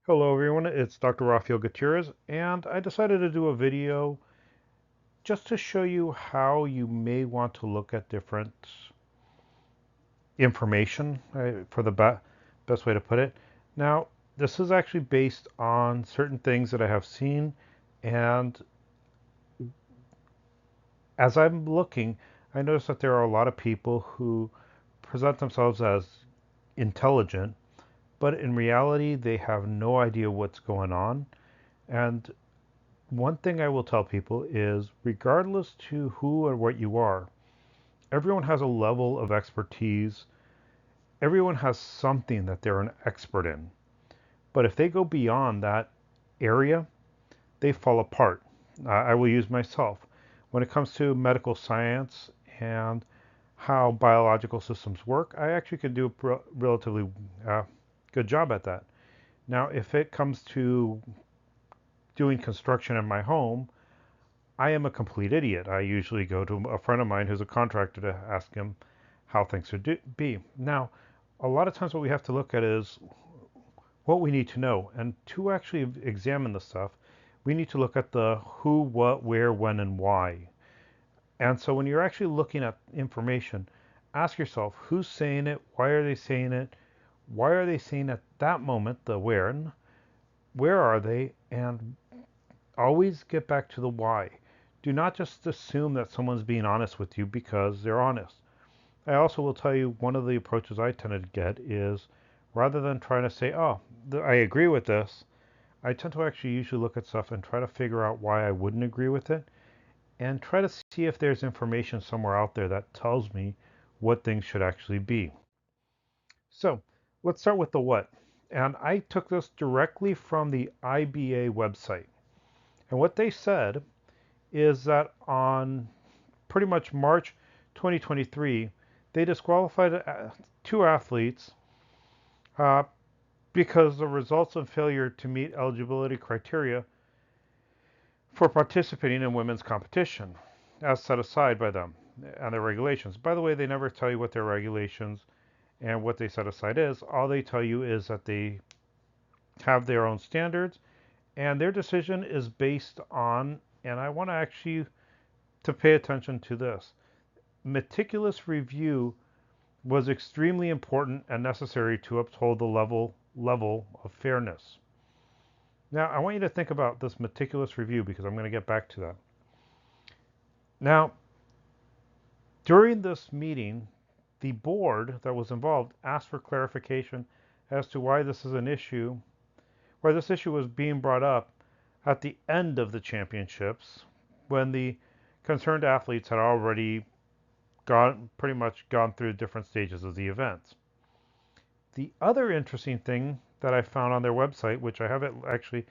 Hello everyone, it's Dr. Rafael Gutierrez, and I decided to do a video just to show you how you may want to look at different information, for the best way to put it. Now, this is actually based on certain things that I have seen, and as I'm looking, I notice that there are a lot of people who present themselves as intelligent, but in reality, they have no idea what's going on. And one thing I will tell people is regardless to who or what you are, everyone has a level of expertise. Everyone has something that they're an expert in. But if they go beyond that area, they fall apart. I will use myself. When it comes to medical science and how biological systems work, I actually can do a relatively uh, good job at that. Now, if it comes to doing construction in my home, I am a complete idiot. I usually go to a friend of mine who's a contractor to ask him how things should be. Now, a lot of times what we have to look at is what we need to know. And to actually examine the stuff, we need to look at the who, what, where, when, and why. And so when you're actually looking at information, ask yourself who's saying it, why are they saying it, why are they saying at that moment the where are they, and always get back to the why. Do not just assume that someone's being honest with you because they're honest. I also will tell you one of the approaches I tend to get is rather than trying to say, oh, I agree with this, I tend to actually usually look at stuff and try to figure out why I wouldn't agree with it and try to see if there's information somewhere out there that tells me what things should actually be. So let's start with the what. And I took this directly from the IBA website. And what they said is that on pretty much March 2023, they disqualified two athletes uh, because the results of failure to meet eligibility criteria for participating in women's competition, as set aside by them and their regulations. By the way, they never tell you what their regulations and what they set aside is. All they tell you is that they have their own standards, and their decision is based on, and I want to actually to pay attention to this. Meticulous review was extremely important and necessary to uphold the level of fairness. Now, I want you to think about this meticulous review because I'm going to get back to that. Now, during this meeting, the board that was involved asked for clarification as to why this is an issue, why this issue was being brought up at the end of the championships when the concerned athletes had already pretty much gone through different stages of the events. The other interesting thing that I found on their website, which I have it actually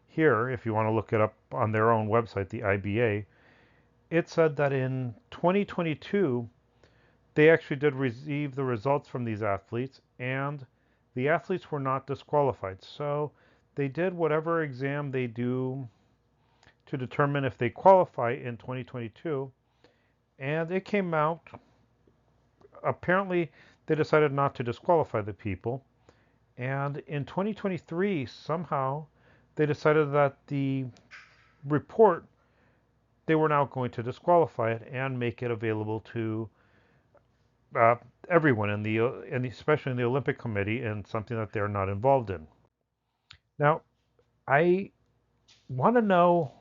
here if you want to look it up on their own website, the IBA, it said that in 2022 they actually did receive the results from these athletes and the athletes were not disqualified. So they did whatever exam they do to determine if they qualify in 2022 and it came out apparently they decided not to disqualify the people. And in 2023, somehow they decided that the report, they were now going to disqualify it and make it available to uh, everyone especially in the Olympic Committee, and something that they're not involved in. Now, I want to know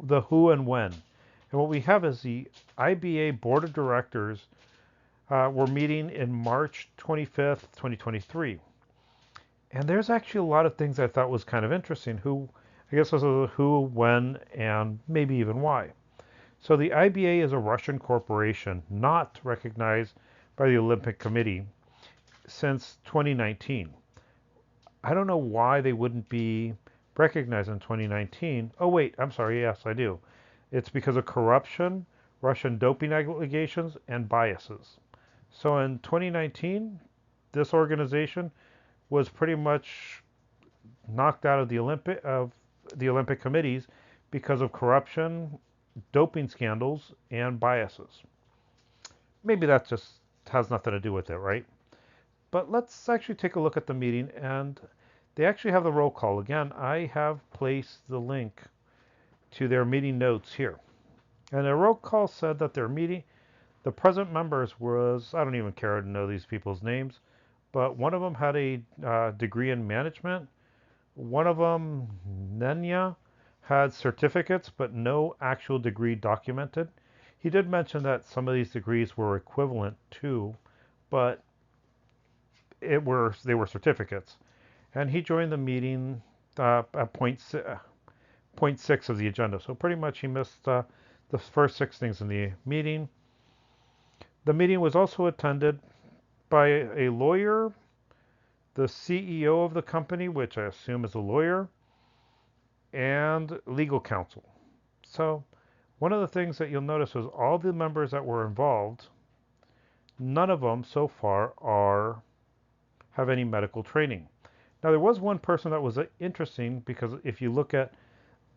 the who and when. And what we have is the IBA Board of Directors were meeting in March 25th, 2023. And there's actually a lot of things I thought was kind of interesting. I guess this is a who, when, and maybe even why. So the IBA is a Russian corporation not recognized by the Olympic Committee since 2019. I don't know why they wouldn't be recognized in 2019. Oh, wait, I'm sorry. Yes, I do. It's because of corruption, Russian doping allegations, and biases. So in 2019, this organization was pretty much knocked out of the Olympic committees because of corruption, doping scandals, and biases. Maybe that just has nothing to do with it, right? But let's actually take a look at the meeting. And They actually have the roll call. Again, I have placed the link to their meeting notes here. And the roll call said that their meeting, the present members was, I don't even care to know these people's names, but one of them had a degree in management. One of them, Nenya, had certificates but no actual degree documented. He did mention that some of these degrees were equivalent to, but they were certificates. And he joined the meeting at point six of the agenda. So pretty much he missed the first six things in the meeting. The meeting was also attended by a lawyer, the CEO of the company, which I assume is a lawyer, and legal counsel. So one of the things that you'll notice is all the members that were involved, none of them so far have any medical training. Now there was one person that was interesting because if you look at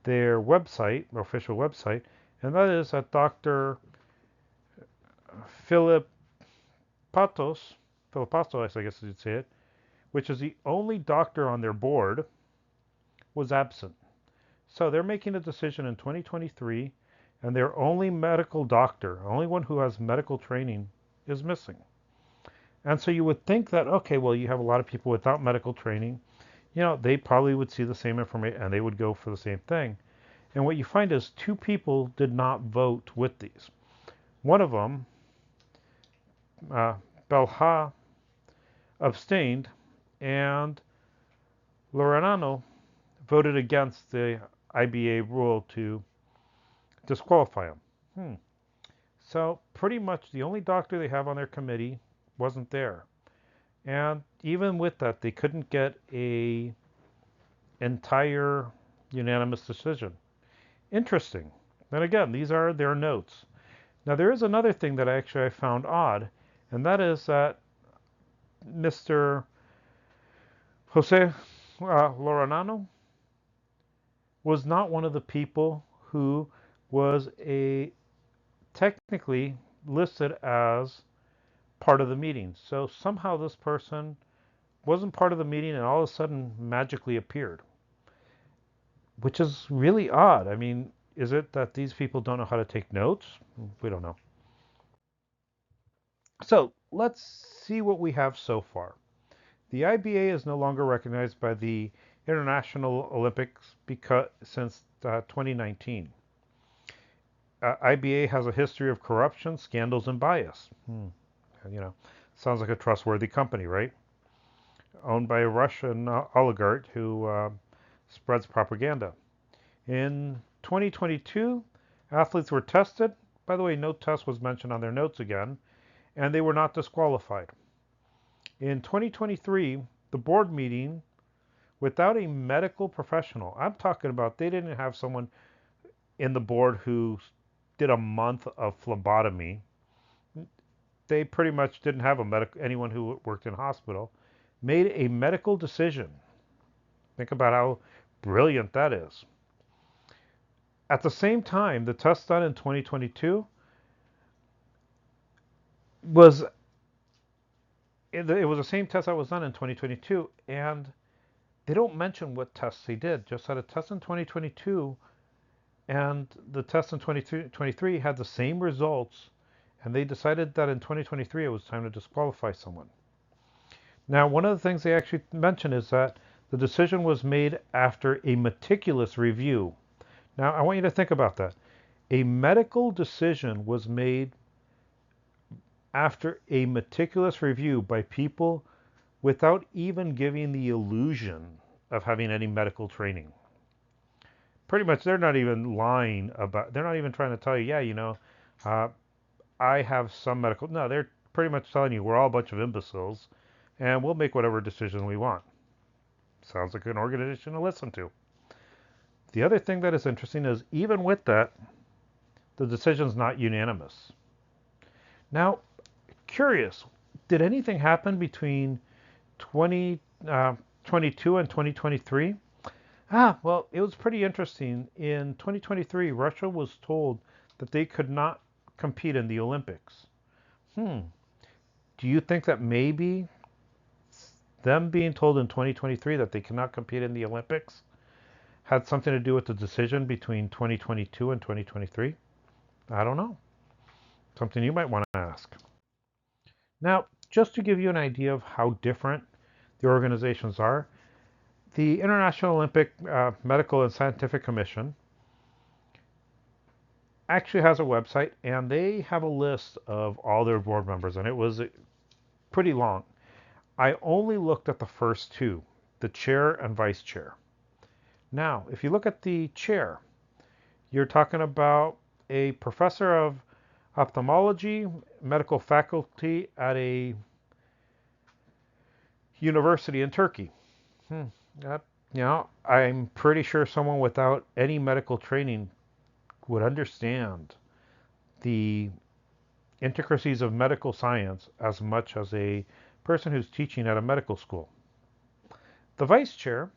their website, their official website, and that is that Dr. Philip Patos, I guess you'd say it, which is the only doctor on their board, was absent. So they're making a decision in 2023, and their only medical doctor, only one who has medical training, is missing. And so you would think that, okay, well, you have a lot of people without medical training, they probably would see the same information and they would go for the same thing. And what you find is two people did not vote with these. One of them, Belha, abstained, and Lorenano voted against the IBA rule to disqualify him. So pretty much the only doctor they have on their committee wasn't there. And even with that, they couldn't get a entire unanimous decision. Interesting. And again, these are their notes. Now there is another thing that I found odd, and that is that Mr. Jose Lorenano was not one of the people who was technically listed as part of the meeting. So somehow this person wasn't part of the meeting and all of a sudden magically appeared, which is really odd. I mean, is it that these people don't know how to take notes? We don't know. So let's see what we have so far. The IBA is no longer recognized by the International Olympics since 2019. IBA has a history of corruption, scandals, and bias. Sounds like a trustworthy company, right? Owned by a Russian oligarch who spreads propaganda. In 2022, athletes were tested. By the way, no test was mentioned on their notes again, and they were not disqualified. In 2023, the board meeting, without a medical professional, I'm talking about they didn't have someone in the board who did a month of phlebotomy. They pretty much didn't have anyone who worked in a hospital, made a medical decision. Think about how brilliant that is. At the same time, the test done in 2022 was it was the same test that was done in 2022, and they don't mention what tests they did. Just had a test in 2022, and the test in 2023 had the same results, and they decided that in 2023 it was time to disqualify someone. Now, one of the things they actually mention is that the decision was made after a meticulous review. Now, I want you to think about that. A medical decision was made after a meticulous review by people without even giving the illusion of having any medical training. Pretty much, they're not even lying about, they're not even trying to tell you, I have some medical, no, they're pretty much telling you we're all a bunch of imbeciles and we'll make whatever decision we want. Sounds like an organization to listen to. The other thing that is interesting is even with that, the decision's not unanimous. Now, curious, did anything happen between 2022 and 2023? Well, it was pretty interesting. In 2023, Russia was told that they could not compete in the Olympics. Do you think that maybe them being told in 2023 that they cannot compete in the Olympics had something to do with the decision between 2022 and 2023? I don't know. Something you might want to ask. Now, just to give you an idea of how different the organizations are, the International Olympic Medical and Scientific Commission actually has a website, and they have a list of all their board members, and it was pretty long. I only looked at the first two, the chair and vice chair. Now, if you look at the chair, you're talking about a professor of ophthalmology, medical faculty at a university in Turkey. That, I'm pretty sure someone without any medical training would understand the intricacies of medical science as much as a person who's teaching at a medical school. The vice chair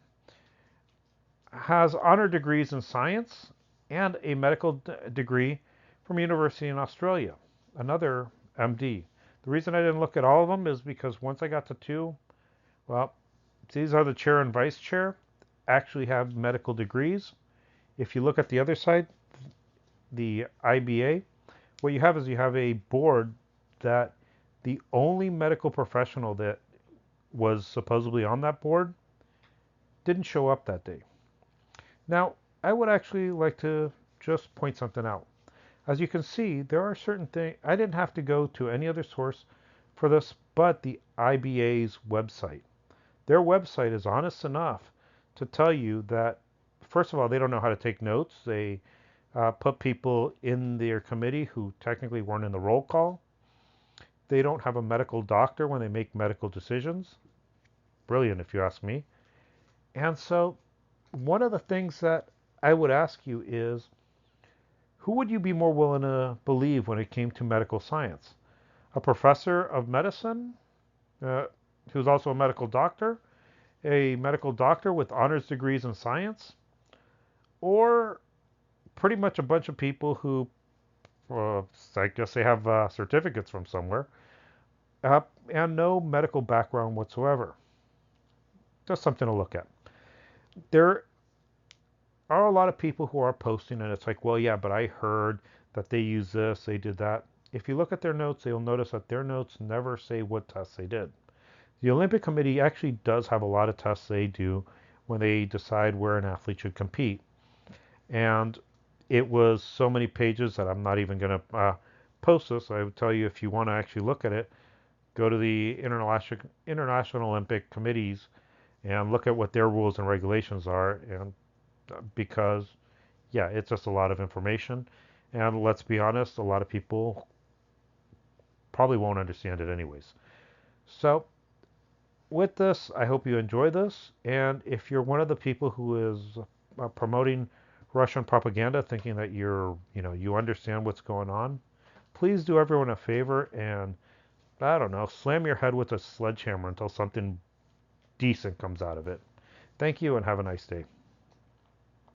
has honor degrees in science and a medical degree from a university in Australia, another MD. The reason I didn't look at all of them is because once I got to two, well, these are the chair and vice chair, actually have medical degrees. If you look at the other side, the IBA, what you have is you have a board that the only medical professional that was supposedly on that board didn't show up that day. Now, I would actually like to just point something out. As you can see, there are certain things, I didn't have to go to any other source for this but the IBA's website. Their website is honest enough to tell you that, first of all, they don't know how to take notes. They put people in their committee who technically weren't in the roll call. They don't have a medical doctor when they make medical decisions. Brilliant, if you ask me. And so, one of the things that I would ask you is, who would you be more willing to believe when it came to medical science? A professor of medicine uh, who's also a medical doctor, a medical doctor with honors degrees in science, or pretty much a bunch of people who, I guess they have certificates from somewhere, and no medical background whatsoever. Just something to look at. There are a lot of people who are posting, and it's like, well, yeah, but I heard that they use this, they did that. If you look at their notes, you'll notice that their notes never say what tests they did. The Olympic Committee actually does have a lot of tests they do when they decide where an athlete should compete. And it was so many pages that I'm not even going to post this. I would tell you, if you want to actually look at it, go to the International Olympic Committees and look at what their rules and regulations are. And because, yeah, it's just a lot of information. And let's be honest, a lot of people probably won't understand it anyways. So with this, I hope you enjoy this. And if you're one of the people who is promoting Russian propaganda, thinking that you understand what's going on, please do everyone a favor and, I don't know, slam your head with a sledgehammer until something decent comes out of it. Thank you and have a nice day.